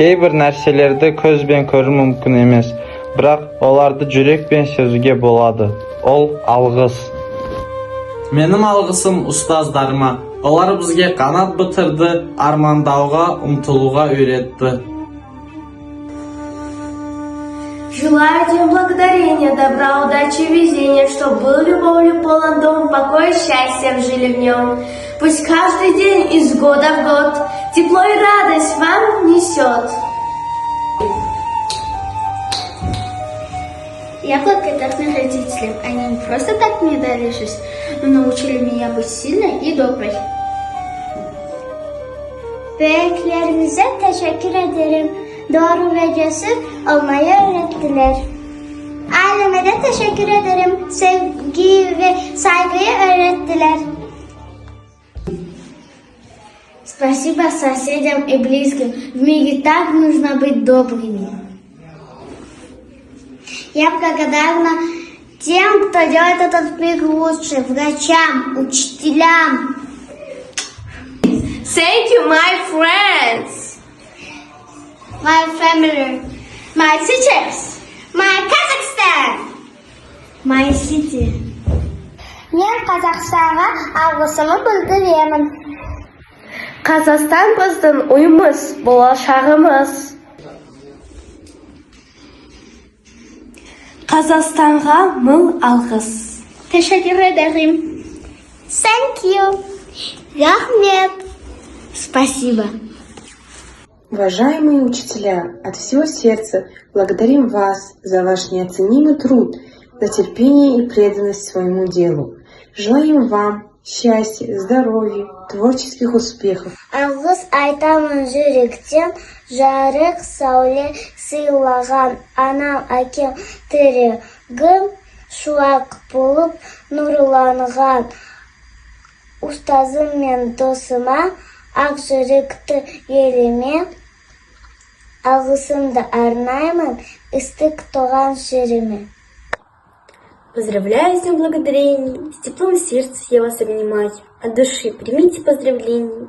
Кейбір нәрселерді көзбен көру мүмкін емес, бірақ оларды жүрекпен сезуге болады. Ол алғыс. Менің алғысым ұстаздарыма. Олар бізге қанат бітірді, армандауға, ұмтылуға үйретті. Желаю тебе благодарения, добра, удачи и везения, чтоб был любовью полон дом, покой и счастьем жили в нем. Пусть каждый день из года в год тепло и радость вам несет. Я благодарна родителям. Они не просто так мне дали жизнь, но научили меня быть sильной и доброй. Büyüklerimize teşekkür ederim. Doğru ve cesur olmayı öğrettiler. Aileme de teşekkür ederim. Sevgiyi ve saygıyı öğrettiler. Спасибо соседям и близким. В мире так нужно быть добрыми. Я благодарна тем, кто делает этот мир лучше, врачам, учителям. Thank you, my friends, My family, my teachers, my Kazakhstan, my city. Men Қазақстанға алғысымы білдіремін. Қазақстан біздің үйіміз, болашағымыз. Қазақстанға мың алғыс. Teşekkür ederim. Thank you. Рахмет. Спасибо. Уважаемые учителя, от всего сердца благодарим вас за ваш неоценимый труд, за терпение и преданность своему делу. Желаем вам счастья, здоровья, творческих успехов. Алғыс айтамын жүректен, жарық сәуле сыйлаған анам әкем тірегім шуақ болып нұрланған. Ұстазым мен досыма, ақ жүректі еліме, алғысымды арнаймын ыстық туған жеріме. Поздравляю с Днем Благодарения, с теплом сердца я вас обнимаю, от души примите поздравления,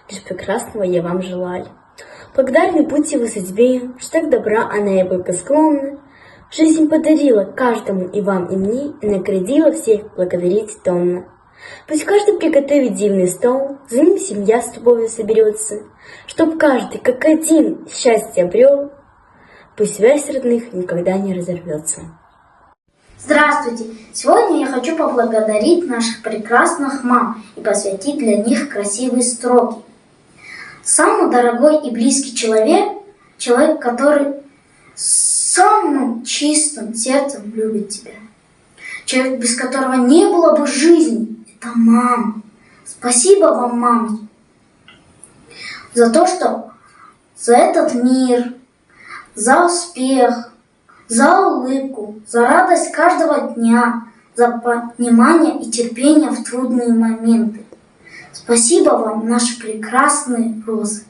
лишь прекрасного я вам желаю. Благодарны будьте вы судьбе, что так добра она и благосклонна, жизнь подарила каждому и вам, и мне, и наградила всех благодарить томно. Пусть каждый приготовит дивный стол, за ним семья с любовью соберется, чтоб каждый, как один, счастье обрел, пусть связь родных никогда не разорвется. Здравствуйте! Сегодня я хочу поблагодарить наших прекрасных мам и посвятить для них красивые строки. Самый дорогой и близкий человек, человек, который самым чистым сердцем любит тебя. Человек, без которого не было бы жизни, это мама. Спасибо вам, мама, за то, что за этот мир, за успех, за улыбку, за радость каждого дня, за понимание и терпение в трудные моменты. Спасибо вам, наши прекрасные розы.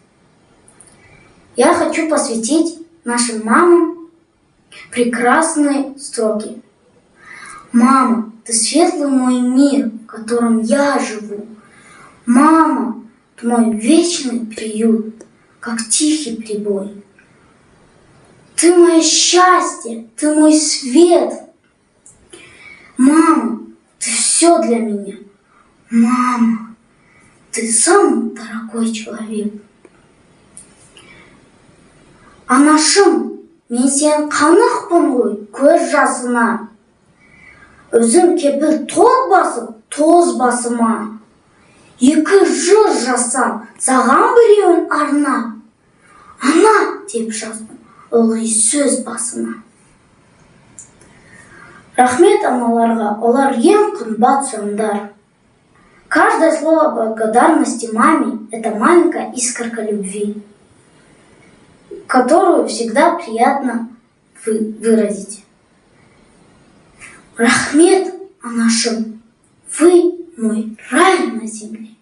Я хочу посвятить нашим мамам прекрасные строки. Мама, ты светлый мой мир, в котором я живу. Мама, ты мой вечный приют, как тихий прибой. Ты мое счастье, ты мой свет. Мама, ты все для меня. Мама, ты самый дорогой человек. Анашым, мен сен қанықпын ғой көз жасына. Өзім кепіл тот басып, тоз басыма. Екі жыр жасам, саған біреуін арнап. Ана деп жаздым, ылғи сөз басына. Рахмет аналарға, олар ең қымбат жандар. Каждое слово благодарности маме – это маленькая искорка любви, которую всегда приятно выразить. Рахмет анашым, вы мой рай на земле.